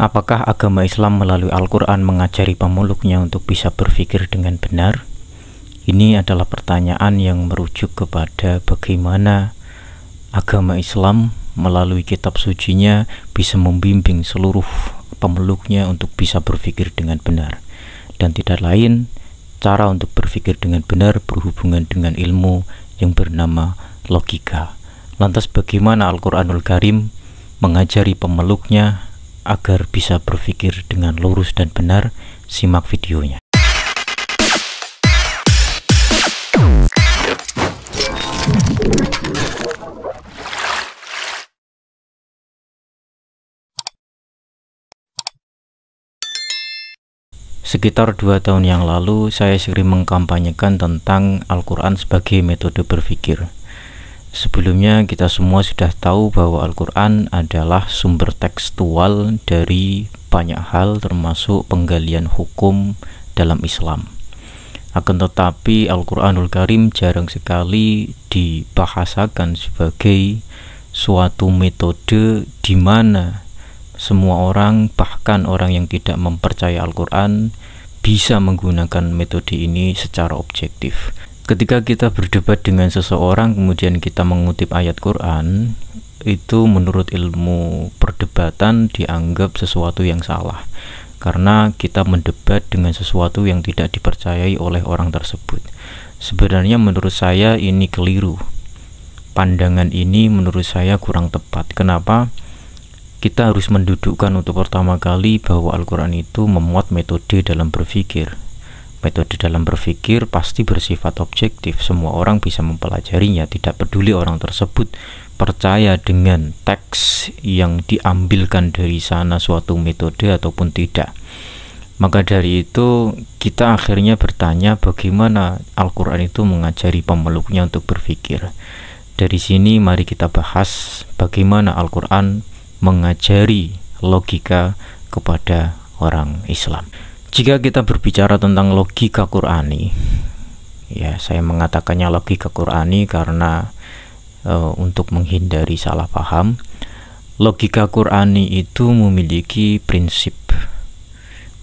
Apakah agama Islam melalui Al-Quran mengajari pemeluknya untuk bisa berpikir dengan benar? Ini adalah pertanyaan yang merujuk kepada bagaimana agama Islam melalui kitab sucinya bisa membimbing seluruh pemeluknya untuk bisa berpikir dengan benar. Dan tidak lain, cara untuk berpikir dengan benar berhubungan dengan ilmu yang bernama logika. Lantas bagaimana Al-Quranul Karim mengajari pemeluknya agar bisa berpikir dengan lurus dan benar? Simak videonya. Sekitar 2 tahun yang lalu, saya sering mengkampanyekan tentang Al-Quran sebagai metode berpikir. Sebelumnya kita semua sudah tahu bahwa Al-Quran adalah sumber tekstual dari banyak hal, termasuk penggalian hukum dalam Islam. Akan tetapi Al-Quranul Karim jarang sekali dibahasakan sebagai suatu metode di mana semua orang, bahkan orang yang tidak mempercaya Al-Quran, bisa menggunakan metode ini secara objektif. Ketika kita berdebat dengan seseorang kemudian kita mengutip ayat Quran, itu menurut ilmu perdebatan dianggap sesuatu yang salah, karena kita mendebat dengan sesuatu yang tidak dipercayai oleh orang tersebut. Sebenarnya menurut saya ini keliru. Pandangan ini menurut saya kurang tepat. Kenapa? Kita harus mendudukkan untuk pertama kali bahwa Al-Quran itu memuat metode dalam berpikir. Metode dalam berpikir pasti bersifat objektif. Semua orang bisa mempelajarinya, tidak peduli orang tersebut percaya dengan teks yang diambilkan dari sana suatu metode ataupun tidak. Maka dari itu kita akhirnya bertanya bagaimana Al-Quran itu mengajari pemeluknya untuk berpikir. Dari sini mari kita bahas bagaimana Al-Quran mengajari logika kepada orang Islam. Jika kita berbicara tentang logika Qur'ani, ya saya mengatakannya logika Qur'ani karena untuk menghindari salah paham, logika Qur'ani itu memiliki prinsip.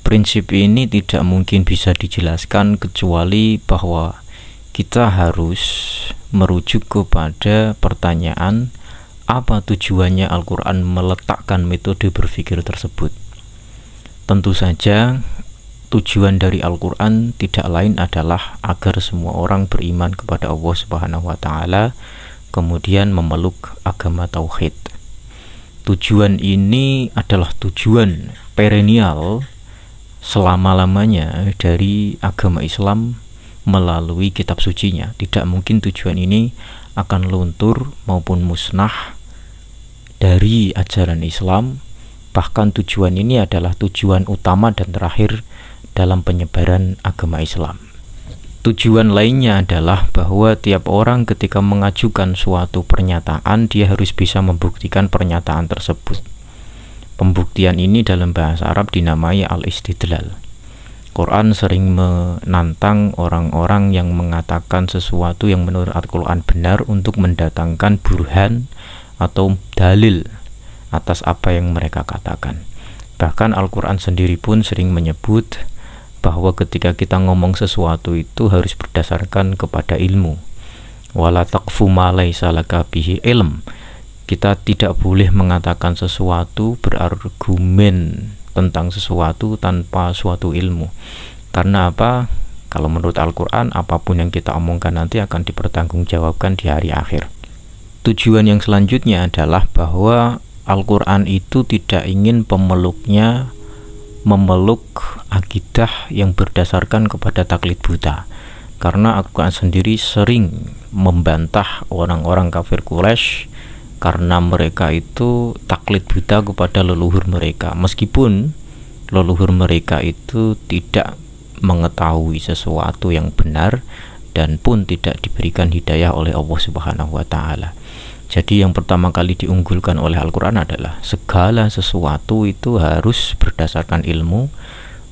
Prinsip ini tidak mungkin bisa dijelaskan kecuali bahwa kita harus merujuk kepada pertanyaan apa tujuannya Al-Quran meletakkan metode berpikir tersebut. Tentu saja tujuan dari Al-Quran tidak lain adalah agar semua orang beriman kepada Allah Subhanahu wa Ta'ala, kemudian memeluk agama tauhid. Tujuan ini adalah tujuan perennial selama-lamanya dari agama Islam melalui kitab sucinya. Tidak mungkin tujuan ini akan luntur maupun musnah dari ajaran Islam. Bahkan tujuan ini adalah tujuan utama dan terakhir dalam penyebaran agama Islam. Tujuan lainnya adalah bahwa tiap orang ketika mengajukan suatu pernyataan, dia harus bisa membuktikan pernyataan tersebut. Pembuktian ini dalam bahasa Arab dinamai al-istidlal. Quran sering menantang orang-orang yang mengatakan sesuatu yang menurut Al-Quran benar untuk mendatangkan burhan atau dalil atas apa yang mereka katakan. Bahkan Al-Quran sendiri pun sering menyebut bahwa ketika kita ngomong sesuatu itu harus berdasarkan kepada ilmu. Wala taqfu ma laysa laka bihi ilm. Kita tidak boleh mengatakan sesuatu, berargumen tentang sesuatu tanpa suatu ilmu. Karena apa? Kalau menurut Al-Quran, apapun yang kita omongkan nanti akan dipertanggungjawabkan di hari akhir. Tujuan yang selanjutnya adalah bahwa Al-Quran itu tidak ingin pemeluknya memeluk akidah yang berdasarkan kepada taklid buta, karena Al-Quran sendiri sering membantah orang-orang kafir Quraisy karena mereka itu taklid buta kepada leluhur mereka, meskipun leluhur mereka itu tidak mengetahui sesuatu yang benar dan pun tidak diberikan hidayah oleh Allah Subhanahu wa Ta'ala. Jadi yang pertama kali diunggulkan oleh Al-Quran adalah segala sesuatu itu harus berdasarkan ilmu.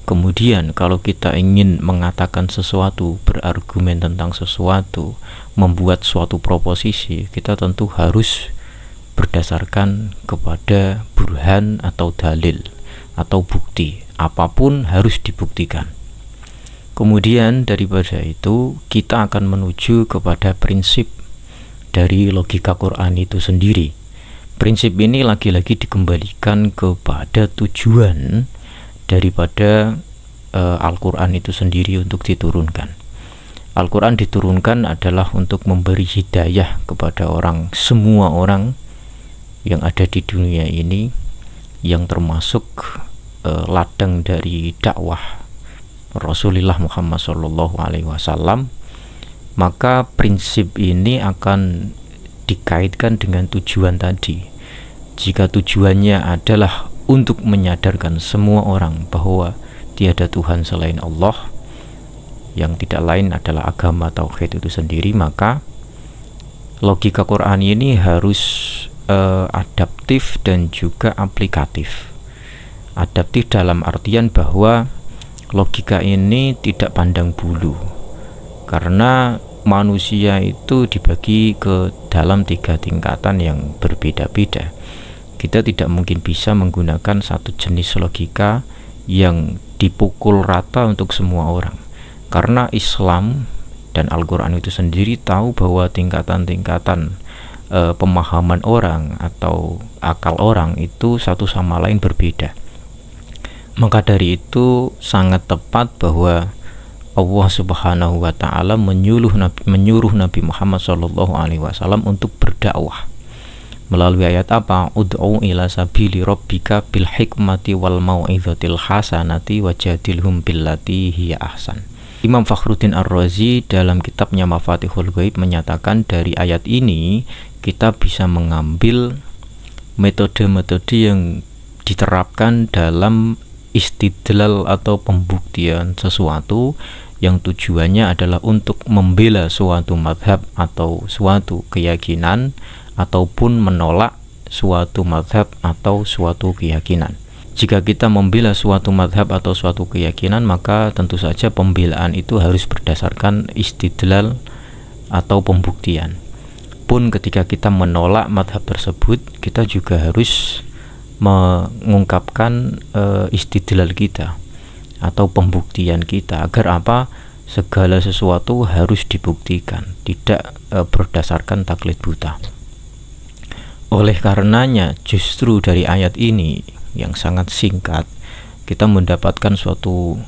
Kemudian kalau kita ingin mengatakan sesuatu, berargumen tentang sesuatu, membuat suatu proposisi, kita tentu harus berdasarkan kepada burhan atau dalil atau bukti. Apapun harus dibuktikan. Kemudian daripada itu kita akan menuju kepada prinsip dari logika Quran itu sendiri. Prinsip ini lagi-lagi dikembalikan kepada tujuan daripada Al-Quran itu sendiri untuk diturunkan. Al-Quran diturunkan adalah untuk memberi hidayah kepada semua orang yang ada di dunia ini, yang termasuk ladang dari dakwah Rasulullah Muhammad SAW. Maka prinsip ini akan dikaitkan dengan tujuan tadi. Jika tujuannya adalah untuk menyadarkan semua orang bahwa tiada Tuhan selain Allah, yang tidak lain adalah agama tauhid itu sendiri, maka logika Quran ini harus adaptif dan juga aplikatif. Adaptif dalam artian bahwa logika ini tidak pandang bulu, karena manusia itu dibagi ke dalam 3 tingkatan yang berbeda-beda. Kita tidak mungkin bisa menggunakan satu jenis logika yang dipukul rata untuk semua orang, karena Islam dan Al-Quran itu sendiri tahu bahwa tingkatan-tingkatan pemahaman orang atau akal orang itu satu sama lain berbeda. Maka dari itu sangat tepat bahwa Allah Subhanahu wa taala menyuruh Nabi Muhammad SAW untuk berdakwah melalui ayat apa? Ud'u ila sabili rabbika bil hikmati wal mau'izatil hasanati wajadilhum billati hiya ahsan. Imam Fakhruddin Ar-Razi dalam kitabnya Mafatihul Ghaib menyatakan dari ayat ini kita bisa mengambil metode-metode yang diterapkan dalam istidlal atau pembuktian sesuatu yang tujuannya adalah untuk membela suatu madhab atau suatu keyakinan, ataupun menolak suatu madhab atau suatu keyakinan. Jika kita membela suatu madhab atau suatu keyakinan, maka tentu saja pembelaan itu harus berdasarkan istidlal atau pembuktian. Pun ketika kita menolak madhab tersebut, kita juga harus mengungkapkan istidlal kita atau pembuktian kita, agar apa? Segala sesuatu harus dibuktikan, tidak berdasarkan taklid buta. Oleh karenanya justru dari ayat ini yang sangat singkat kita mendapatkan suatu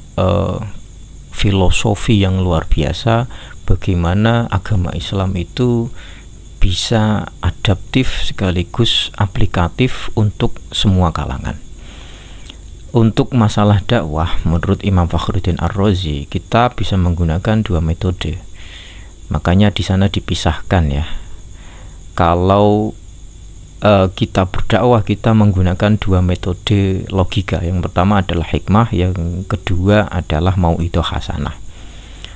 filosofi yang luar biasa, bagaimana agama Islam itu bisa adaptif sekaligus aplikatif untuk semua kalangan. Untuk masalah dakwah, menurut Imam Fakhruddin Ar-Razi, kita bisa menggunakan 2 metode. Makanya di sana dipisahkan ya. Kalau kita berdakwah, kita menggunakan 2 metode logika. Yang pertama adalah hikmah, yang kedua adalah mau'idhah hasanah.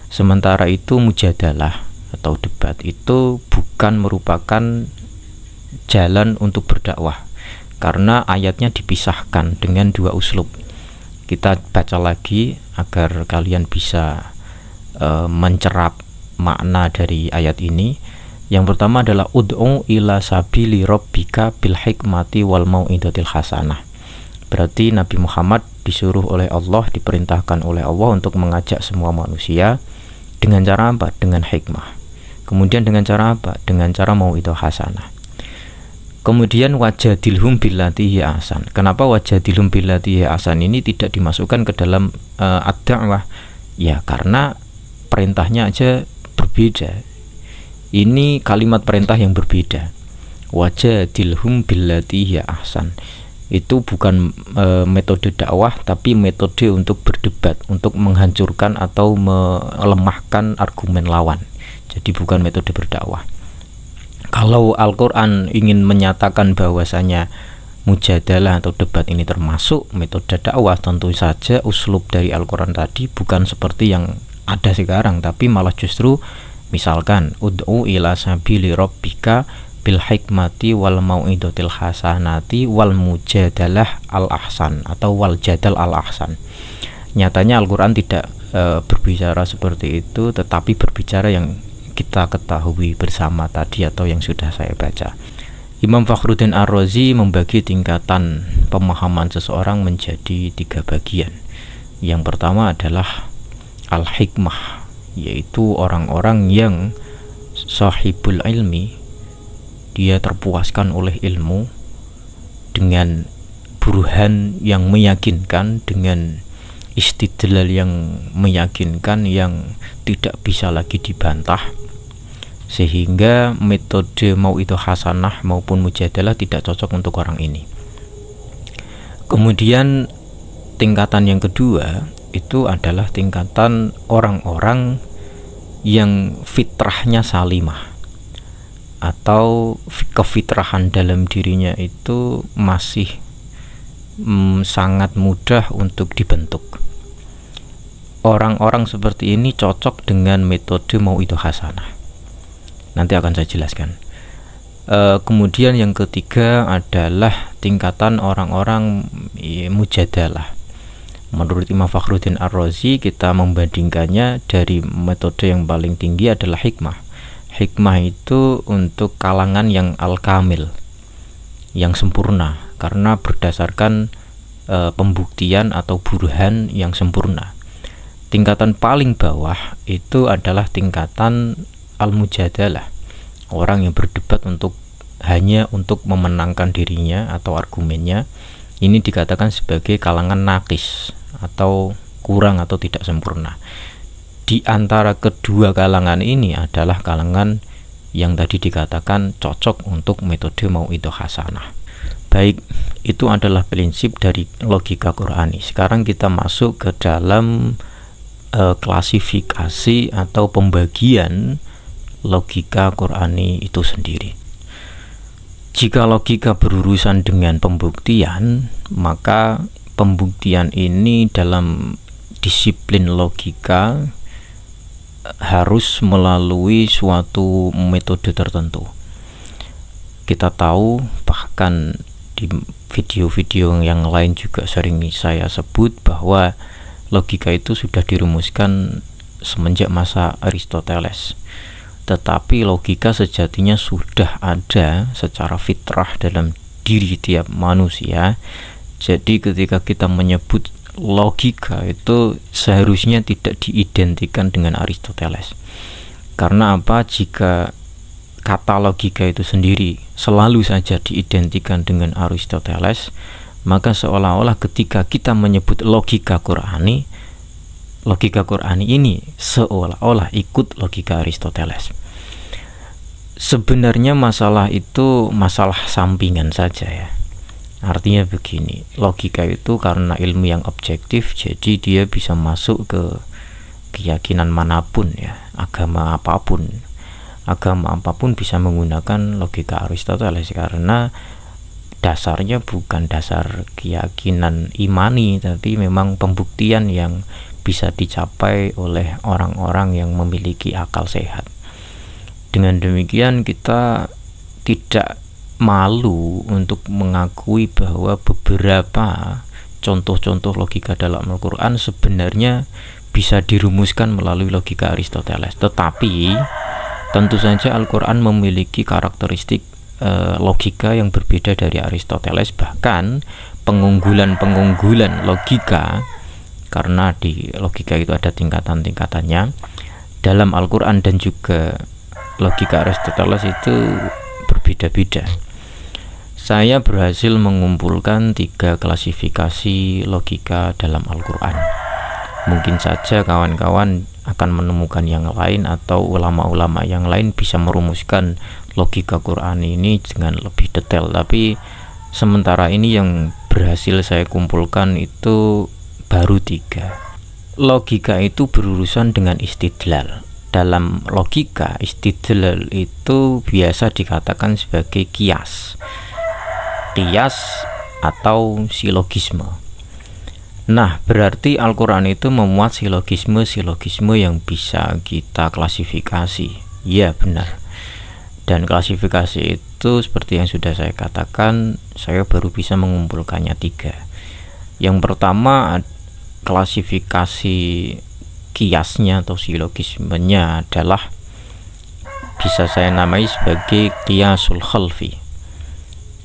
Sementara itu mujadalah atau debat itu bukan merupakan jalan untuk berdakwah, karena ayatnya dipisahkan dengan 2 uslub. Kita baca lagi agar kalian bisa mencerap makna dari ayat ini. Yang pertama adalah ud'u ila sabili rabbika bil hikmati wal mau'izatil hasanah. Berarti Nabi Muhammad disuruh oleh Allah, diperintahkan oleh Allah untuk mengajak semua manusia dengan cara apa? Dengan hikmah. Kemudian dengan cara apa? Dengan cara mau'idzah hasanah. Kemudian wajadilhum billati hiya ahsan. Kenapa wajadilhum billati hiya ahsan ini tidak dimasukkan ke dalam ad-da'wah? Ya karena perintahnya aja berbeda. Ini kalimat perintah yang berbeda. Wajadilhum billati hiya ahsan. Itu bukan metode dakwah, tapi metode untuk berdebat, untuk menghancurkan atau melemahkan argumen lawan. Jadi bukan metode berdakwah. Kalau Al-Quran ingin menyatakan bahwasanya mujadalah atau debat ini termasuk metode dakwah, tentu saja uslub dari Al-Quran tadi bukan seperti yang ada sekarang, tapi malah justru misalkan ud'u ila sabili rabbika bil hikmati wal mau'izatil hasanati wal mujadalah al ahsan atau wal jadal al ahsan. Nyatanya Al-Quran tidak berbicara seperti itu, tetapi berbicara yang kita ketahui bersama tadi atau yang sudah saya baca, Imam Fakhruddin Ar-Razi membagi tingkatan pemahaman seseorang menjadi 3 bagian. Yang pertama adalah al-hikmah, yaitu orang-orang yang sahibul ilmi, dia terpuaskan oleh ilmu dengan burhan yang meyakinkan, dengan istidlal yang meyakinkan, yang tidak bisa lagi dibantah, sehingga metode mau itu hasanah maupun mujadalah tidak cocok untuk orang ini. Kemudian tingkatan yang kedua itu adalah tingkatan orang-orang yang fitrahnya salimah, atau kefitrahan dalam dirinya itu masih sangat mudah untuk dibentuk. Orang-orang seperti ini cocok dengan metode mau itu hasanah. Nanti akan saya jelaskan. Kemudian yang ketiga adalah tingkatan orang-orang mujadalah. Menurut Imam Fakhruddin Ar-Razi, kita membandingkannya dari metode yang paling tinggi adalah hikmah. Hikmah itu untuk kalangan yang al-kamil, yang sempurna, karena berdasarkan pembuktian atau burhan yang sempurna. Tingkatan paling bawah itu adalah tingkatan al-mujadalah, orang yang berdebat hanya untuk memenangkan dirinya atau argumennya. Ini dikatakan sebagai kalangan nakis, atau kurang atau tidak sempurna. Di antara kedua kalangan ini adalah kalangan yang tadi dikatakan cocok untuk metode mau itu hasanah. Baik, itu adalah prinsip dari logika Qur'ani. Sekarang kita masuk ke dalam klasifikasi atau pembagian logika Qur'ani itu sendiri. Jika logika berurusan dengan pembuktian, maka pembuktian ini dalam disiplin logika harus melalui suatu metode tertentu. Kita tahu, bahkan di video-video yang lain juga sering saya sebut bahwa logika itu sudah dirumuskan semenjak masa Aristoteles. Tetapi logika sejatinya sudah ada secara fitrah dalam diri tiap manusia. Jadi ketika kita menyebut logika itu seharusnya tidak diidentikan dengan Aristoteles. Karena apa? Jika kata logika itu sendiri selalu saja diidentikan dengan Aristoteles, maka seolah-olah ketika kita menyebut logika Qur'ani ini seolah-olah ikut logika Aristoteles. Sebenarnya masalah itu masalah sampingan saja ya. Artinya begini, logika itu karena ilmu yang objektif, jadi dia bisa masuk ke keyakinan manapun ya, agama apapun bisa menggunakan logika Aristoteles, karena dasarnya bukan dasar keyakinan imani, tapi memang pembuktian yang bisa dicapai oleh orang-orang yang memiliki akal sehat. Dengan demikian kita tidak malu untuk mengakui bahwa beberapa contoh-contoh logika dalam Al-Quran sebenarnya bisa dirumuskan melalui logika Aristoteles. Tetapi tentu saja Al-Quran memiliki karakteristik logika yang berbeda dari Aristoteles, bahkan pengunggulan logika, karena di logika itu ada tingkatan-tingkatannya. Dalam Al-Quran dan juga logika Aristoteles itu berbeda-beda. Saya berhasil mengumpulkan 3 klasifikasi logika dalam Al-Quran. Mungkin saja kawan-kawan akan menemukan yang lain, atau ulama-ulama yang lain bisa merumuskan logika Quran ini dengan lebih detail, tapi sementara ini yang berhasil saya kumpulkan itu baru 3. Logika itu berurusan dengan istidlal. Dalam logika, istidlal itu biasa dikatakan sebagai kias atau silogisme. Nah, berarti Al-Quran itu memuat silogisme yang bisa kita klasifikasi. Ya, benar. Dan klasifikasi itu seperti yang sudah saya katakan, saya baru bisa mengumpulkannya 3. Yang pertama, klasifikasi kiasnya atau silogismenya adalah bisa saya namai sebagai qiyasul khalfi.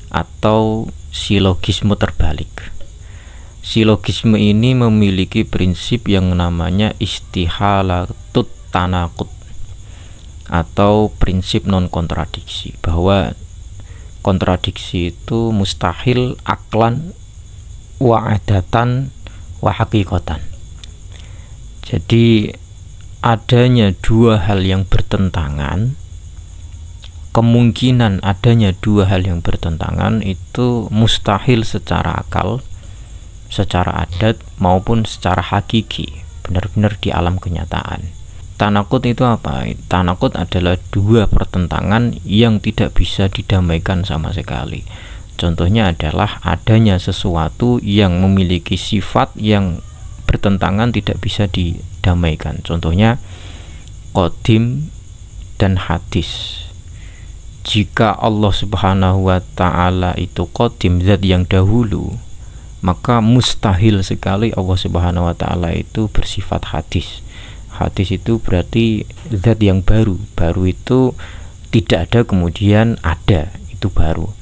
atau silogisme terbalik. Silogisme ini memiliki prinsip yang namanya istihalatut tanaqud atau prinsip non kontradiksi, bahwa kontradiksi itu mustahil aklan wa adatan wa haqiqatan. Jadi adanya dua hal yang bertentangan, kemungkinan adanya dua hal yang bertentangan itu mustahil secara akal, secara adat maupun secara hakiki, benar-benar di alam kenyataan. Tanakut itu apa? Tanakut adalah dua pertentangan yang tidak bisa didamaikan sama sekali. Contohnya adalah adanya sesuatu yang memiliki sifat yang bertentangan tidak bisa didamaikan. Contohnya qadim dan hadis. Jika Allah Subhanahu wa ta'ala itu qadim, zat yang dahulu, maka mustahil sekali Allah Subhanahu wa ta'ala itu bersifat hadis. Hadis itu berarti zat yang baru. Baru itu tidak ada kemudian ada, itu baru.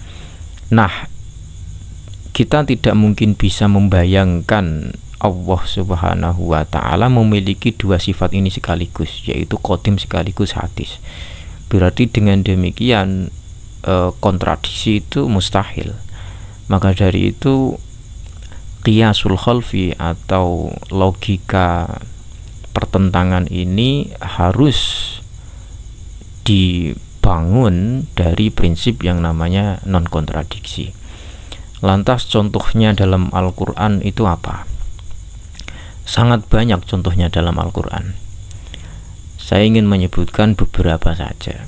Nah, kita tidak mungkin bisa membayangkan Allah Subhanahu wa ta'ala memiliki dua sifat ini sekaligus, yaitu qadim sekaligus hadis. Berarti dengan demikian kontradiksi itu mustahil. Maka dari itu qiyasul khalfi atau logika pertentangan ini harus dibangun dari prinsip yang namanya non kontradiksi. Lantas contohnya dalam Al-Quran itu apa? Sangat banyak contohnya dalam Al-Quran. Saya ingin menyebutkan beberapa saja.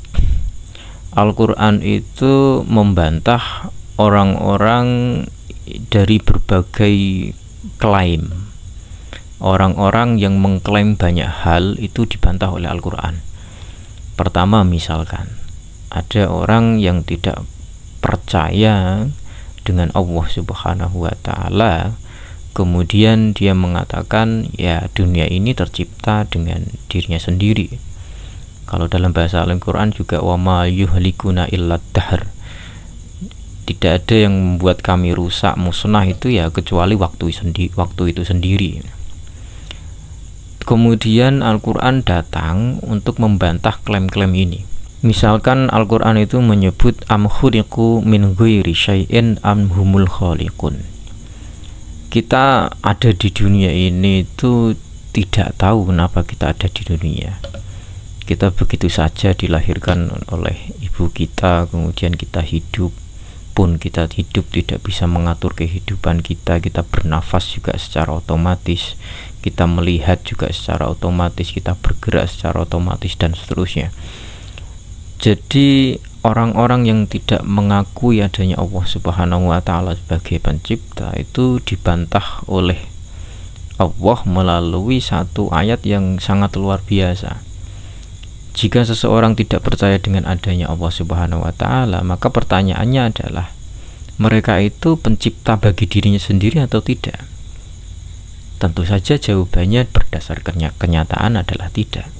Al-Quran itu membantah orang-orang dari berbagai klaim. Orang-orang yang mengklaim banyak hal itu dibantah oleh Al-Quran. Pertama, misalkan ada orang yang tidak percaya dengan Allah Subhanahu wa ta'ala, kemudian dia mengatakan ya dunia ini tercipta dengan dirinya sendiri. Kalau dalam bahasa Al-Quran juga wa ma yuhlikuna illa dahr, tidak ada yang membuat kami rusak musnah itu ya kecuali waktu itu sendiri. Kemudian Al-Quran datang untuk membantah klaim-klaim ini. Misalkan Al-Quran itu menyebut am khuliqu min ghairi syai'in am humul khaliqun. Kita ada di dunia ini itu tidak tahu kenapa kita ada di dunia. Kita begitu saja dilahirkan oleh ibu kita, kemudian kita hidup. Pun kita hidup tidak bisa mengatur kehidupan kita. Kita bernafas juga secara otomatis, kita melihat juga secara otomatis, kita bergerak secara otomatis, dan seterusnya. Jadi orang-orang yang tidak mengakui adanya Allah Subhanahu wa ta'ala sebagai pencipta itu dibantah oleh Allah melalui satu ayat yang sangat luar biasa. Jika seseorang tidak percaya dengan adanya Allah Subhanahu wa ta'ala, maka pertanyaannya adalah mereka itu pencipta bagi dirinya sendiri atau tidak? Tentu saja jawabannya berdasarkan kenyataan adalah tidak.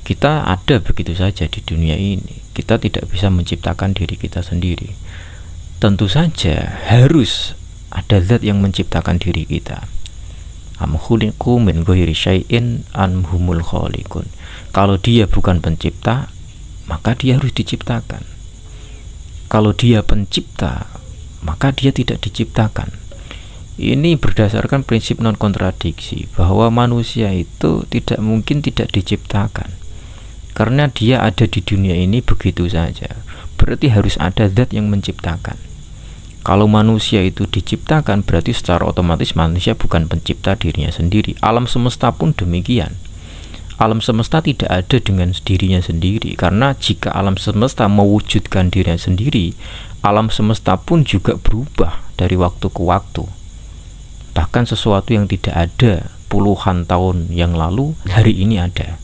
Kita ada begitu saja di dunia ini. Kita tidak bisa menciptakan diri kita sendiri. Tentu saja harus ada zat yang menciptakan diri kita. Am khuliqu min ghairi syai'in am humul khaliqun. Kalau dia bukan pencipta, maka dia harus diciptakan. Kalau dia pencipta, maka dia tidak diciptakan. Ini berdasarkan prinsip non kontradiksi, bahwa manusia itu tidak mungkin tidak diciptakan, karena dia ada di dunia ini begitu saja. Berarti harus ada zat yang menciptakan. Kalau manusia itu diciptakan, berarti secara otomatis manusia bukan pencipta dirinya sendiri. Alam semesta pun demikian. Alam semesta tidak ada dengan dirinya sendiri, karena jika alam semesta mewujudkan dirinya sendiri, alam semesta pun juga berubah dari waktu ke waktu. Bahkan sesuatu yang tidak ada puluhan tahun yang lalu, hari ini ada.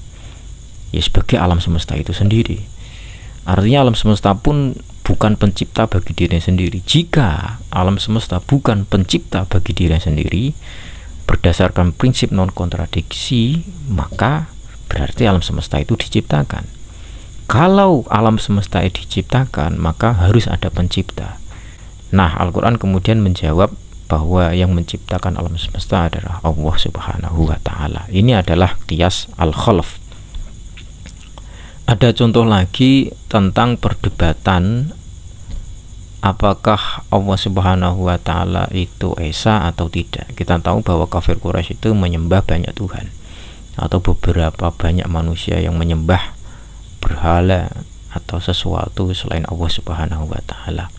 Ya sebagai alam semesta itu sendiri. Artinya alam semesta pun bukan pencipta bagi dirinya sendiri. Jika alam semesta bukan pencipta bagi dirinya sendiri, berdasarkan prinsip non kontradiksi, maka berarti alam semesta itu diciptakan. Kalau alam semesta itu diciptakan, maka harus ada pencipta. Nah, Al-Quran kemudian menjawab bahwa yang menciptakan alam semesta adalah Allah Subhanahu wa Ta'ala. Ini adalah qiyas al-khalf. Ada contoh lagi tentang perdebatan apakah Allah Subhanahu wa Ta'ala itu esa atau tidak. Kita tahu bahwa kafir Quraisy itu menyembah banyak Tuhan, atau beberapa banyak manusia yang menyembah berhala atau sesuatu selain Allah Subhanahu wa Ta'ala.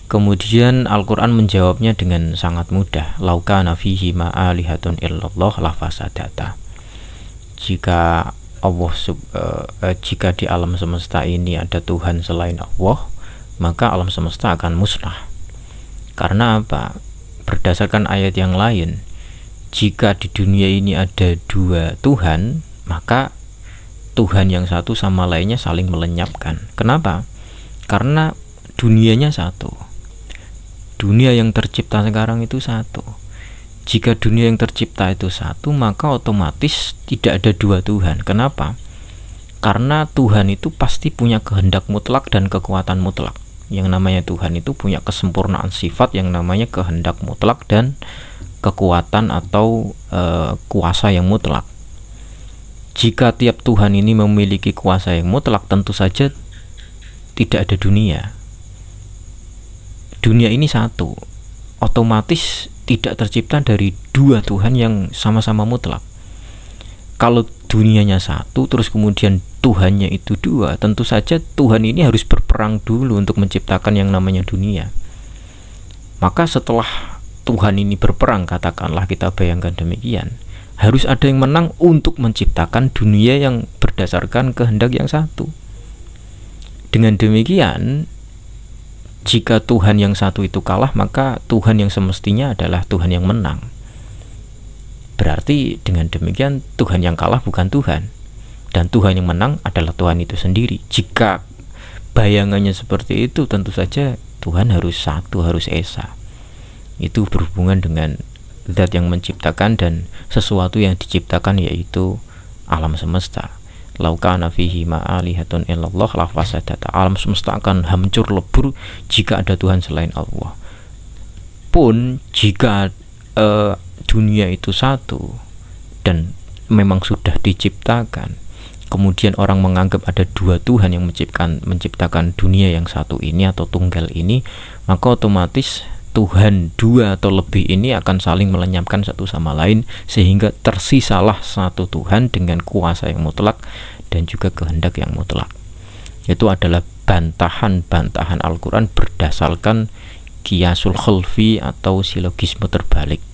Kemudian Al-Quran menjawabnya dengan sangat mudah. Lau kana fihi ma'alihatun illallah lafasadata. Jika jika di alam semesta ini ada Tuhan selain Allah, maka alam semesta akan musnah. Karena apa? Berdasarkan ayat yang lain, jika di dunia ini ada dua Tuhan, maka Tuhan yang satu sama lainnya saling melenyapkan. Kenapa? Karena dunianya satu. Dunia yang tercipta sekarang itu satu. Jika dunia yang tercipta itu satu, maka otomatis tidak ada dua Tuhan. Kenapa? Karena Tuhan itu pasti punya kehendak mutlak dan kekuatan mutlak. Yang namanya Tuhan itu punya kesempurnaan sifat yang namanya kehendak mutlak dan kekuatan atau kuasa yang mutlak. Jika tiap Tuhan ini memiliki kuasa yang mutlak, tentu saja tidak ada dunia. Dunia ini satu, otomatis tidak tercipta dari dua Tuhan yang sama-sama mutlak. Kalau dunianya satu, terus kemudian Tuhannya itu dua, tentu saja Tuhan ini harus berperang dulu untuk menciptakan yang namanya dunia. Maka setelah Tuhan ini berperang, katakanlah kita bayangkan demikian, harus ada yang menang untuk menciptakan dunia yang berdasarkan kehendak yang satu. Dengan demikian, jika Tuhan yang satu itu kalah, maka Tuhan yang semestinya adalah Tuhan yang menang. Berarti dengan demikian Tuhan yang kalah bukan Tuhan, dan Tuhan yang menang adalah Tuhan itu sendiri. Jika bayangannya seperti itu, tentu saja Tuhan harus satu, harus esa. Itu berhubungan dengan zat yang menciptakan dan sesuatu yang diciptakan, yaitu alam semesta. Lau kana fihi ma'alihatun illallah lafasadata. Alam semesta akan hancur lebur jika ada Tuhan selain Allah. Pun jika dunia itu satu dan memang sudah diciptakan, kemudian orang menganggap ada dua Tuhan yang menciptakan dunia yang satu ini atau tunggal ini, maka otomatis Tuhan dua atau lebih ini akan saling melenyapkan satu sama lain, sehingga tersisalah satu Tuhan dengan kuasa yang mutlak dan juga kehendak yang mutlak. Itu adalah bantahan-bantahan Al-Quran berdasarkan qiyasul khalfi atau silogisme terbalik.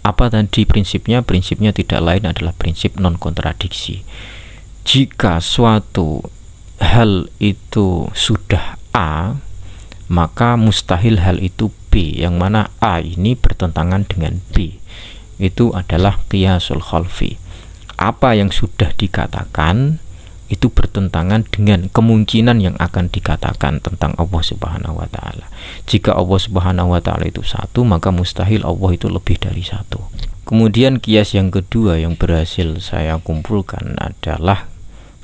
Apa tadi prinsipnya? Prinsipnya tidak lain adalah prinsip non-kontradiksi. Jika suatu hal itu sudah A, maka mustahil hal itu B, yang mana A ini bertentangan dengan B. Itu adalah qiyasul khalfi. Apa yang sudah dikatakan itu bertentangan dengan kemungkinan yang akan dikatakan tentang Allah Subhanahu wa Ta'ala. Jika Allah Subhanahu wa Ta'ala itu satu, maka mustahil Allah itu lebih dari satu. Kemudian qiyas yang kedua yang berhasil saya kumpulkan adalah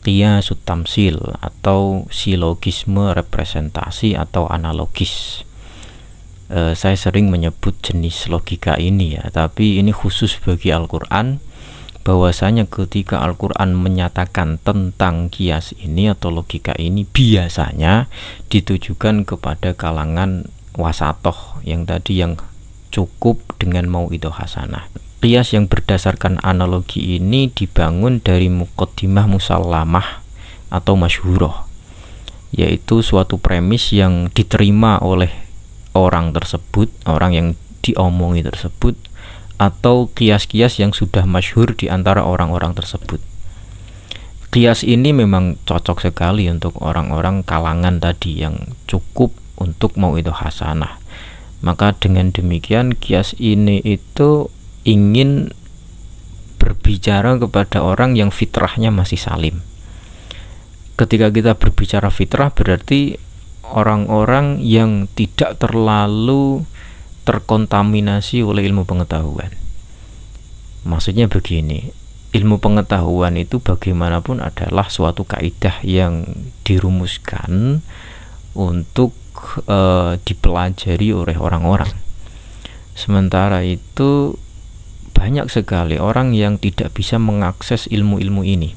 qiyasut tamsil atau silogisme representasi atau analogis. Saya sering menyebut jenis logika ini ya, tapi ini khusus bagi Al-Quran, bahwasanya ketika Al-Quran menyatakan tentang qiyas ini atau logika ini, biasanya ditujukan kepada kalangan wasatoh yang tadi, yang cukup dengan mauidhah hasanah. Qiyas yang berdasarkan analogi ini dibangun dari muqaddimah musallamah atau masyhurah, yaitu suatu premis yang diterima oleh orang tersebut, orang yang diomongi tersebut, atau qiyas-qiyas yang sudah masyhur di antara orang-orang tersebut. Qiyas ini memang cocok sekali untuk orang-orang kalangan tadi yang cukup untuk mauidhah hasanah. Maka dengan demikian qiyas ini itu ingin berbicara kepada orang yang fitrahnya masih salim. Ketika kita berbicara fitrah, berarti orang-orang yang tidak terlalu terkontaminasi oleh ilmu pengetahuan. Maksudnya begini, ilmu pengetahuan itu bagaimanapun adalah suatu kaidah yang dirumuskan untuk dipelajari oleh orang-orang. Sementara itu banyak sekali orang yang tidak bisa mengakses ilmu-ilmu ini.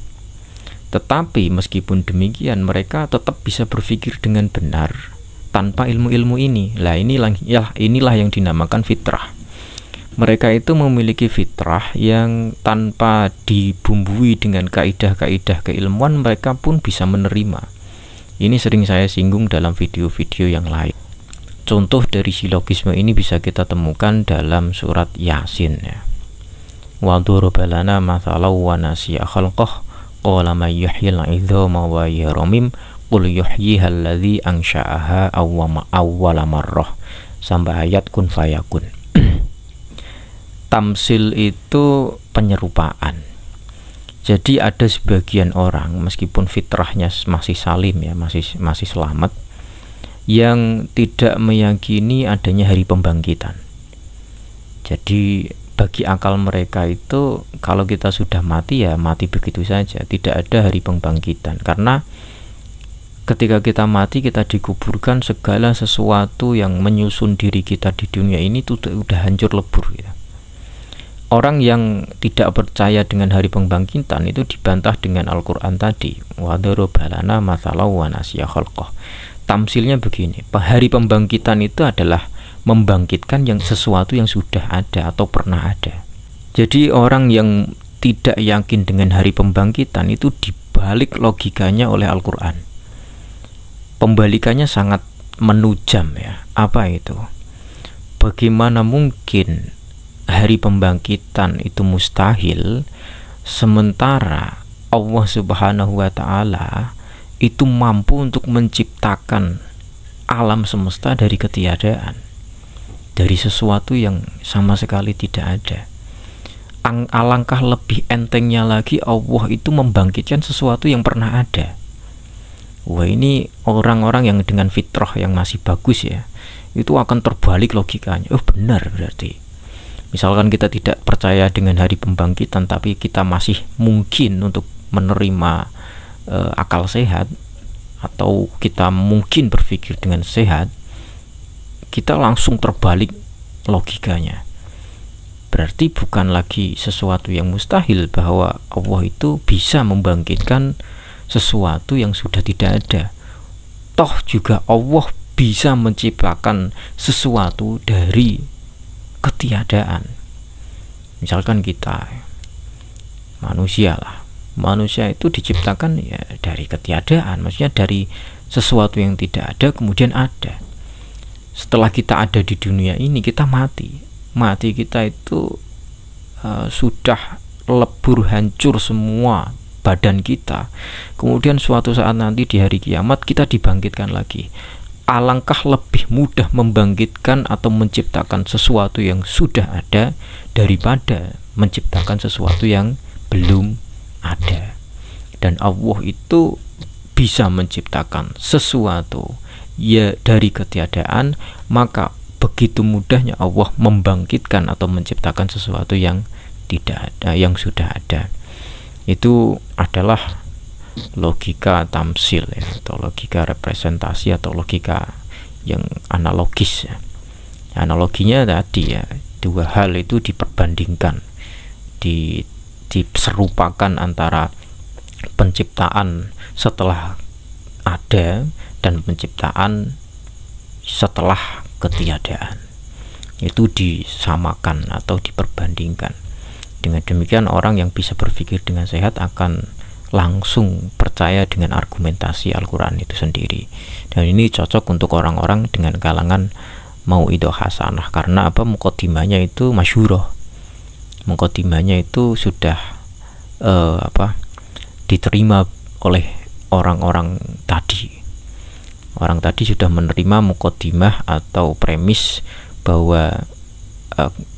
Tetapi meskipun demikian mereka tetap bisa berpikir dengan benar tanpa ilmu-ilmu ini. Inilah yang dinamakan fitrah. Mereka itu memiliki fitrah yang tanpa dibumbui dengan kaidah-kaidah keilmuan mereka pun bisa menerima. Ini sering saya singgung dalam video-video yang lain. Contoh dari silogisme ini bisa kita temukan dalam surat Yasin ya. Wa daraba lana mathalan wa nasiya khalqah qala may yuhyil 'idhama wa hiya ramim qul yuhyiha alladzi ansha'aha awwala marrah sampai ayat kun fayakun. Tamsil itu penyerupaan. Jadi ada sebagian orang meskipun fitrahnya masih salim ya, masih selamat, yang tidak meyakini adanya hari pembangkitan. Jadi bagi akal mereka itu kalau kita sudah mati ya mati begitu saja, tidak ada hari pembangkitan. Karena ketika kita mati kita dikuburkan, segala sesuatu yang menyusun diri kita di dunia ini itu udah hancur lebur gitu. Orang yang tidak percaya dengan hari pembangkitan itu dibantah dengan Al-Quran tadi. Wa daraba lana mathalan wa nasiya khalqah. Tamsilnya begini, hari pembangkitan itu adalah membangkitkan yang sesuatu yang sudah ada atau pernah ada. Jadi orang yang tidak yakin dengan hari pembangkitan itu dibalik logikanya oleh Al-Quran. Pembalikannya sangat menujam ya. Apa itu? Bagaimana mungkin hari pembangkitan itu mustahil sementara Allah Subhanahu wa Ta'ala itu mampu untuk menciptakan alam semesta dari ketiadaan, dari sesuatu yang sama sekali tidak ada. Alangkah lebih entengnya lagi Allah itu membangkitkan sesuatu yang pernah ada. Wah, ini orang-orang yang dengan fitrah yang masih bagus ya, itu akan terbalik logikanya. Oh benar berarti. Misalkan kita tidak percaya dengan hari pembangkitan tapi kita masih mungkin untuk menerima akal sehat, atau kita mungkin berpikir dengan sehat, kita langsung terbalik logikanya. Berarti bukan lagi sesuatu yang mustahil bahwa Allah itu bisa membangkitkan sesuatu yang sudah tidak ada. Toh juga Allah bisa menciptakan sesuatu dari ketiadaan. Misalkan kita manusia itu diciptakan ya dari ketiadaan, maksudnya dari sesuatu yang tidak ada kemudian ada. Setelah kita ada di dunia ini kita mati kita itu sudah lebur, hancur semua badan kita. Kemudian suatu saat nanti di hari kiamat kita dibangkitkan lagi. Alangkah lebih mudah membangkitkan atau menciptakan sesuatu yang sudah ada daripada menciptakan sesuatu yang belum ada. Dan Allah itu bisa menciptakan sesuatu ya dari ketiadaan, maka begitu mudahnya Allah membangkitkan atau menciptakan sesuatu yang tidak ada, yang sudah ada. Itu adalah logika tamsil ya, atau logika representasi, atau logika yang analogis ya. Analoginya tadi ya, dua hal itu diperbandingkan, diserupakan antara penciptaan setelah ada dan penciptaan setelah ketiadaan. Itu disamakan atau diperbandingkan. Dengan demikian orang yang bisa berpikir dengan sehat akan langsung percaya dengan argumentasi Al-Quran itu sendiri. Dan ini cocok untuk orang-orang dengan kalangan mauidhah hasanah. Karena apa? Muqaddimahnya itu masyhurah. Muqaddimahnya itu sudah diterima oleh orang-orang tadi. Orang tadi sudah menerima muqaddimah atau premis bahwa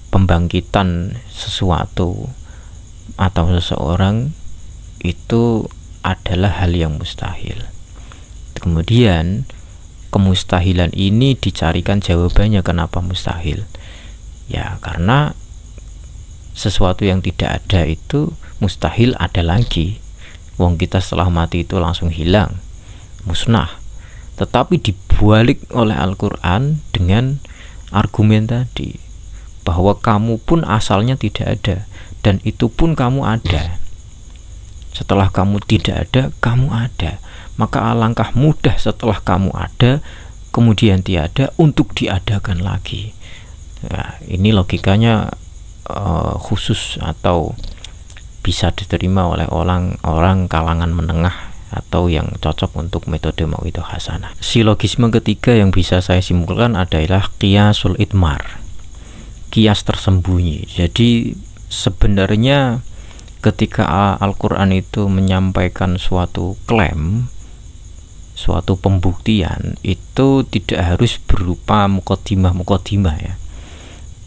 pembangkitan sesuatu atau seseorang itu adalah hal yang mustahil. Kemudian kemustahilan ini dicarikan jawabannya. Kenapa mustahil? Ya karena sesuatu yang tidak ada itu mustahil ada lagi. Wong kita setelah mati itu langsung hilang, musnah. Tetapi dibalik oleh Al-Quran dengan argumen tadi bahwa kamu pun asalnya tidak ada dan itu pun kamu ada. Setelah kamu tidak ada, kamu ada. Maka alangkah mudah setelah kamu ada kemudian tiada untuk diadakan lagi. Nah, ini logikanya khusus atau bisa diterima oleh orang kalangan menengah atau yang cocok untuk metode mauidhah hasanah. Silogisme ketiga yang bisa saya simpulkan adalah qiyasul idmar, kias tersembunyi. Jadi sebenarnya ketika Al-Quran itu menyampaikan suatu klaim, suatu pembuktian, itu tidak harus berupa muqaddimah ya,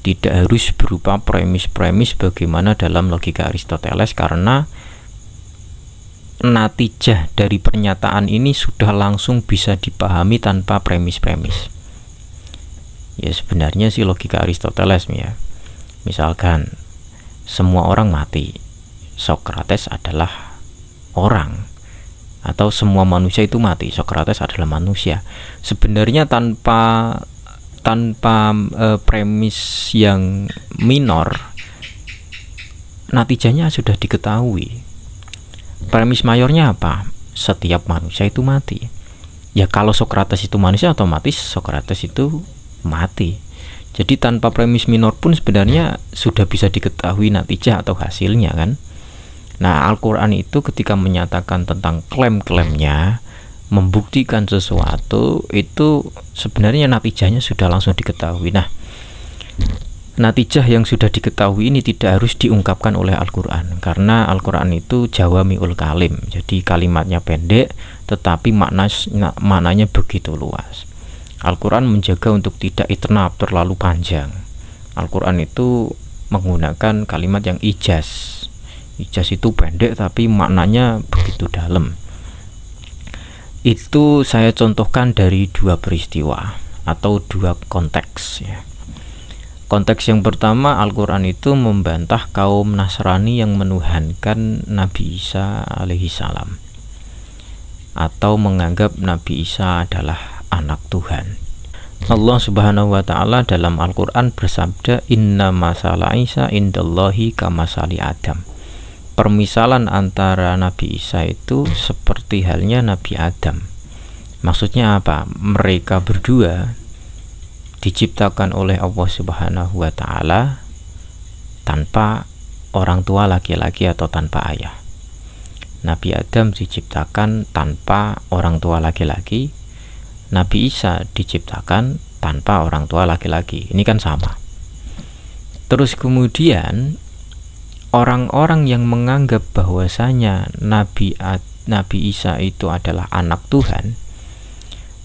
tidak harus berupa premis bagaimana dalam logika Aristoteles, karena natijah dari pernyataan ini sudah langsung bisa dipahami tanpa premis. Ya sebenarnya sih logika Aristoteles ya, misalkan semua orang mati, Socrates adalah orang, atau semua manusia itu mati, Socrates adalah manusia. Sebenarnya tanpa premis yang minor, natijahnya sudah diketahui. Premis mayornya apa? Setiap manusia itu mati. Ya kalau Socrates itu manusia, otomatis Socrates itu mati. Jadi tanpa premis minor pun sebenarnya sudah bisa diketahui natijah atau hasilnya kan. Nah, Al-Quran itu ketika menyatakan tentang klaim-klaimnya, membuktikan sesuatu, itu sebenarnya natijahnya sudah langsung diketahui. Nah, natijah yang sudah diketahui ini tidak harus diungkapkan oleh Al-Quran, karena Al-Quran itu jawami'ul kalim, jadi kalimatnya pendek tetapi maknanya begitu luas. Al-Quran menjaga untuk tidak itnab, terlalu panjang. Al-Quran itu menggunakan kalimat yang ijaz. Ijaz itu pendek tapi maknanya begitu dalam. Itu saya contohkan dari dua peristiwa atau dua konteks ya. Konteks yang pertama, Al-Quran itu membantah kaum Nasrani yang menuhankan Nabi Isa alaihi salam, atau menganggap Nabi Isa adalah anak Tuhan. Allah Subhanahu wa ta'ala dalam Al-Quran bersabda, inna masala Isa indallahi kamasali Adam. Permisalan antara Nabi Isa itu seperti halnya Nabi Adam. Maksudnya apa? Mereka berdua diciptakan oleh Allah Subhanahu wa ta'ala tanpa orang tua laki-laki atau tanpa ayah. Nabi Adam diciptakan tanpa orang tua laki-laki, Nabi Isa diciptakan tanpa orang tua laki-laki. Ini kan sama. Terus kemudian orang-orang yang menganggap bahwasanya Nabi Isa itu adalah anak Tuhan,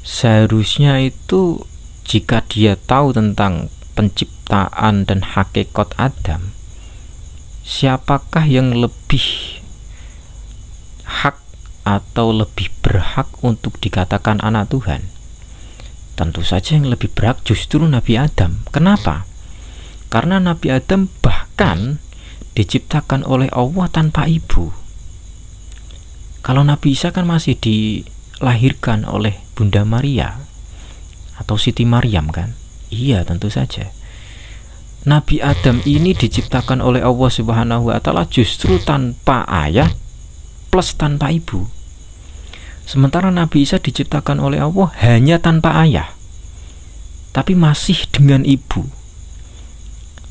seharusnya itu jika dia tahu tentang penciptaan dan hakikat Adam, siapakah yang lebih hak atau lebih berhak untuk dikatakan anak Tuhan? Tentu saja yang lebih berhak justru Nabi Adam. Kenapa? Karena Nabi Adam bahkan diciptakan oleh Allah tanpa ibu. Kalau Nabi Isa kan masih dilahirkan oleh Bunda Maria atau Siti Maryam kan? Iya, tentu saja. Nabi Adam ini diciptakan oleh Allah Subhanahu wa ta'ala justru tanpa ayah plus tanpa ibu. Sementara Nabi Isa diciptakan oleh Allah hanya tanpa ayah, tapi masih dengan ibu.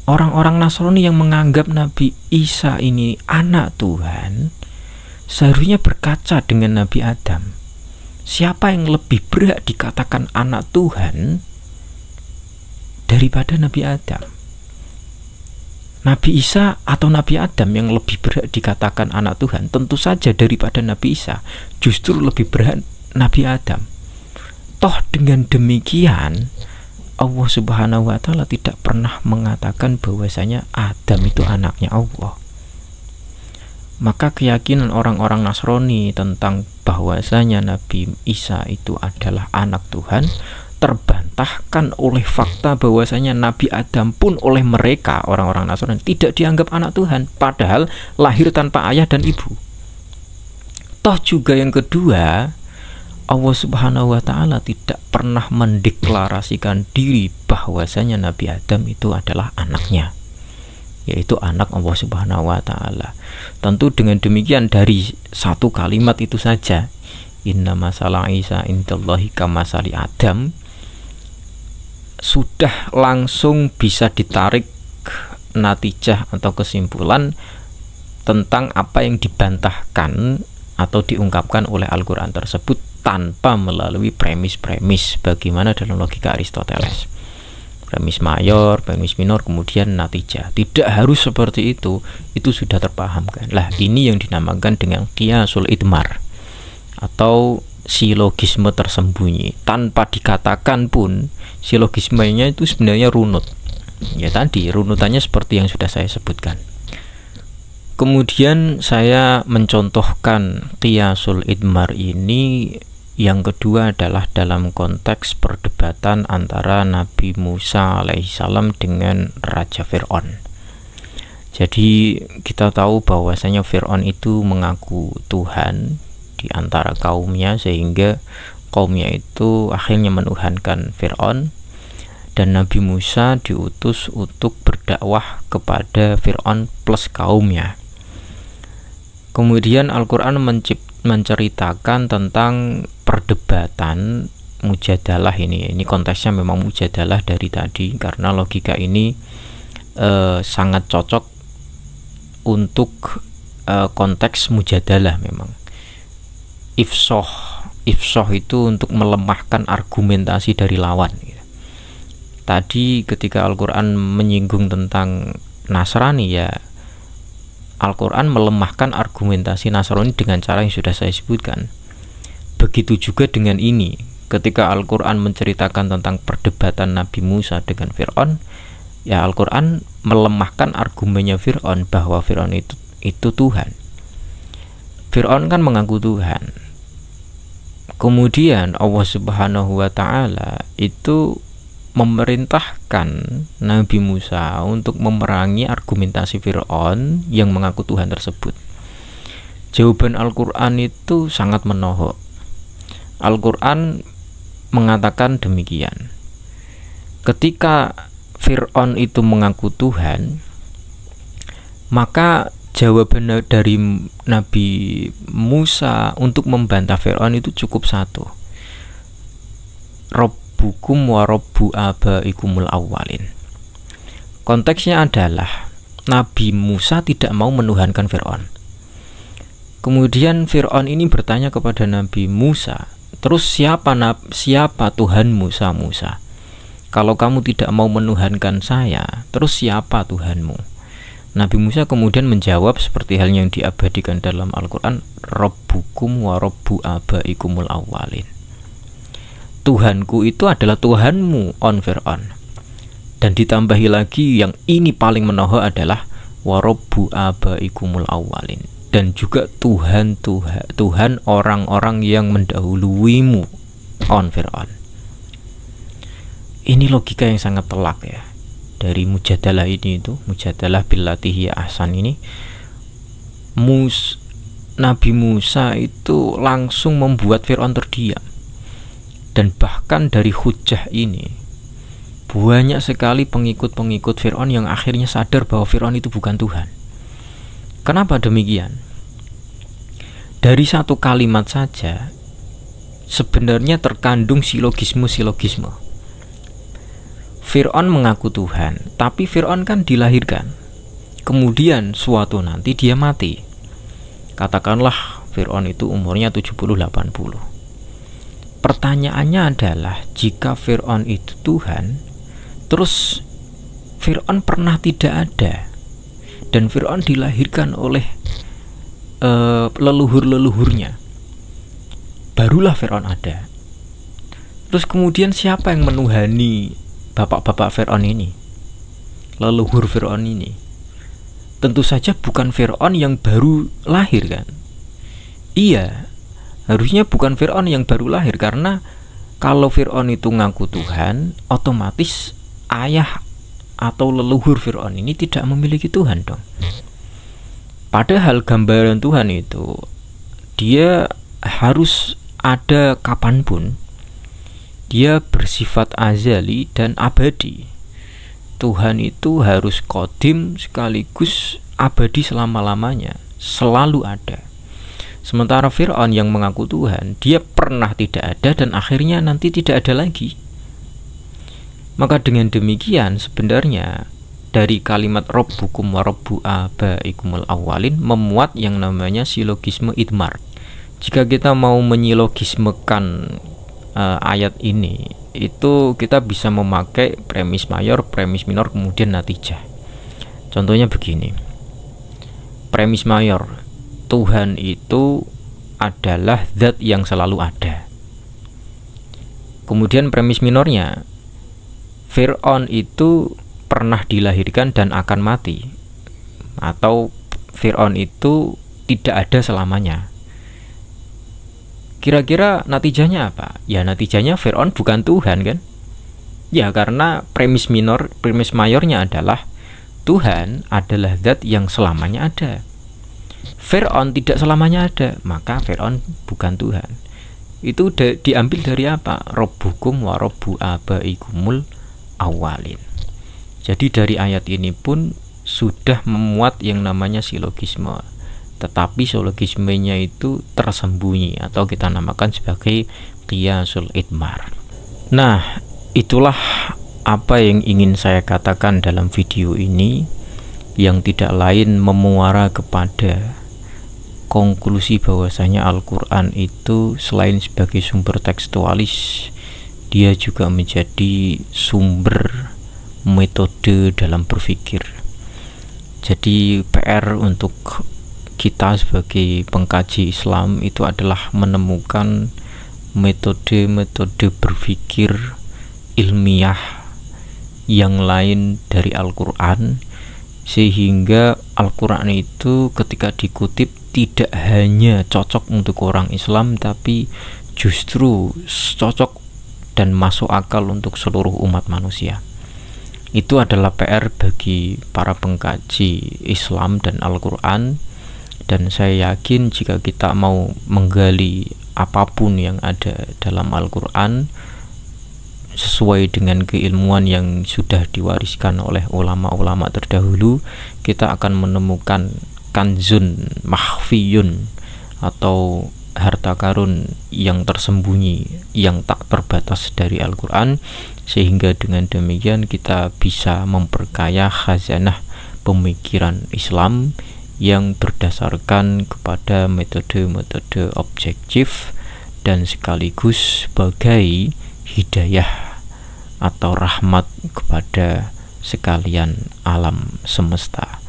Orang-orang Nasrani yang menganggap Nabi Isa ini anak Tuhan seharusnya berkaca dengan Nabi Adam. Siapa yang lebih berhak dikatakan anak Tuhan daripada Nabi Adam? Nabi Isa atau Nabi Adam yang lebih berhak dikatakan anak Tuhan? Tentu saja daripada Nabi Isa. Justru lebih berhak Nabi Adam. Toh dengan demikian Allah Subhanahu wa ta'ala tidak pernah mengatakan bahwasanya Adam itu anaknya Allah. Maka keyakinan orang-orang Nasrani tentang bahwasanya Nabi Isa itu adalah anak Tuhan terbantahkan oleh fakta bahwasanya Nabi Adam pun oleh mereka orang-orang Nasrani tidak dianggap anak Tuhan, padahal lahir tanpa ayah dan ibu. Toh juga yang kedua, Allah Subhanahu wa Ta'ala tidak pernah mendeklarasikan diri bahwasanya Nabi Adam itu adalah anaknya, yaitu anak Allah Subhanahu wa Ta'ala. Tentu dengan demikian dari satu kalimat itu saja, inna masalah Isa indallahi kamasali Adam, sudah langsung bisa ditarik natijah atau kesimpulan tentang apa yang dibantahkan atau diungkapkan oleh Al-Quran tersebut tanpa melalui premis-premis bagaimana dalam logika Aristoteles. Premis mayor, premis minor, kemudian natijah. Tidak harus seperti itu sudah terpahamkan. Lah, ini yang dinamakan dengan qiyasul idmar atau silogisme tersembunyi. Tanpa dikatakan pun, silogismenya itu sebenarnya runut. Ya tadi, runutannya seperti yang sudah saya sebutkan. Kemudian saya mencontohkan qiyasul idmar ini. Yang kedua adalah dalam konteks perdebatan antara Nabi Musa alaihissalam dengan Raja Fir'aun. Jadi kita tahu bahwasanya Fir'aun itu mengaku Tuhan di antara kaumnya, sehingga kaumnya itu akhirnya menuhankan Fir'aun, dan Nabi Musa diutus untuk berdakwah kepada Fir'aun plus kaumnya. Kemudian Al-Quran menceritakan tentang perdebatan mujadalah ini konteksnya memang mujadalah dari tadi, karena logika ini sangat cocok untuk konteks mujadalah. Memang ifsoh itu untuk melemahkan argumentasi dari lawan. Tadi ketika Al-Quran menyinggung tentang Nasrani, ya Al-Quran melemahkan argumentasi Nasrani dengan cara yang sudah saya sebutkan. Begitu juga dengan ini, ketika Al-Quran menceritakan tentang perdebatan Nabi Musa dengan Fir'aun, ya Al-Quran melemahkan argumennya Fir'aun bahwa Fir'aun itu Tuhan. Fir'aun kan mengaku Tuhan. Kemudian Allah Subhanahu wa Ta'ala itu memerintahkan Nabi Musa untuk memerangi argumentasi Fir'aun yang mengaku Tuhan tersebut. Jawaban Al-Quran itu sangat menohok. Al-Quran mengatakan demikian, ketika Fir'aun itu mengaku Tuhan, maka jawaban dari Nabi Musa untuk membantah Fir'aun itu cukup satu, Rabbukum wa Rabbu abaikumul awwalin. Konteksnya adalah Nabi Musa tidak mau menuhankan Fir'aun. Kemudian Fir'aun ini bertanya kepada Nabi Musa, terus siapa Tuhan Musa? Kalau kamu tidak mau menuhankan saya, terus siapa Tuhanmu? Nabi Musa kemudian menjawab seperti hal yang diabadikan dalam Al-Quran, Rabbukum wa Rabbu abaikumul awwalin. Tuhanku itu adalah Tuhanmu, on Fir'aun. Dan ditambahi lagi yang ini paling menohok adalah wa Rabbu abaikumul awwalin, dan juga Tuhan orang-orang yang mendahuluimu, on Fir'aun. Ini logika yang sangat telak ya. Dari mujadalah ini, itu mujadalah billatihi ahsan ini, Nabi Musa itu langsung membuat Fir'aun terdiam. Dan bahkan dari hujah ini banyak sekali pengikut-pengikut Fir'aun yang akhirnya sadar bahwa Fir'aun itu bukan Tuhan. Kenapa demikian? Dari satu kalimat saja sebenarnya terkandung silogisme. Fir'aun mengaku Tuhan, tapi Fir'aun kan dilahirkan, kemudian suatu nanti dia mati. Katakanlah Fir'aun itu umurnya 70-80. Pertanyaannya adalah, jika Fir'aun itu Tuhan, terus Fir'aun pernah tidak ada, dan Fir'aun dilahirkan oleh leluhur-leluhurnya, barulah Fir'aun ada. Terus kemudian siapa yang menuhani bapak-bapak Fir'aun ini, leluhur Fir'aun ini? Tentu saja bukan Fir'aun yang baru lahir kan? Iya, harusnya bukan Fir'aun yang baru lahir, karena kalau Fir'aun itu ngaku Tuhan, otomatis ayah atau leluhur Fir'aun ini tidak memiliki Tuhan dong. Padahal gambaran Tuhan itu dia harus ada kapanpun, dia bersifat azali dan abadi. Tuhan itu harus qadim sekaligus abadi selama-lamanya, selalu ada. Sementara Fir'aun yang mengaku Tuhan, dia pernah tidak ada dan akhirnya nanti tidak ada lagi. Maka dengan demikian sebenarnya dari kalimat Rabbukum wa Rabbu abaikumul awwalin memuat yang namanya silogisme idmar. Jika kita mau menyilogismekan ayat ini, itu kita bisa memakai premis mayor, premis minor, kemudian natijah. Contohnya begini. Premis mayor, Tuhan itu adalah zat yang selalu ada. Kemudian premis minornya, Fir'aun itu pernah dilahirkan dan akan mati, atau Fir'aun itu tidak ada selamanya. Kira-kira natijahnya apa? Ya natijahnya Fir'aun bukan Tuhan kan? Ya karena premis mayornya adalah Tuhan adalah zat yang selamanya ada. Fir'aun tidak selamanya ada, maka Fir'aun bukan Tuhan. Itu diambil dari apa? Rabbukum wa Rabbu abaikumul awwalin. Jadi dari ayat ini pun sudah memuat yang namanya silogisme. Tetapi silogismenya itu tersembunyi atau kita namakan sebagai qiyasul idmar. Nah, itulah apa yang ingin saya katakan dalam video ini, yang tidak lain memuara kepada konklusi bahwasanya Al-Quran itu selain sebagai sumber tekstualis, dia juga menjadi sumber metode dalam berpikir. Jadi PR untuk kita sebagai pengkaji Islam itu adalah menemukan metode-metode berpikir ilmiah yang lain dari Al-Quran, sehingga Al-Quran itu ketika dikutip tidak hanya cocok untuk orang Islam, tapi justru cocok dan masuk akal untuk seluruh umat manusia. Itu adalah PR bagi para pengkaji Islam dan Al-Quran. Dan saya yakin jika kita mau menggali apapun yang ada dalam Al-Quran sesuai dengan keilmuan yang sudah diwariskan oleh ulama-ulama terdahulu, kita akan menemukan kanzun mahfiyun atau harta karun yang tersembunyi, yang tak terbatas dari Al-Quran, sehingga dengan demikian kita bisa memperkaya khazanah pemikiran Islam yang berdasarkan kepada metode-metode objektif dan sekaligus sebagai hidayah atau rahmat kepada sekalian alam semesta.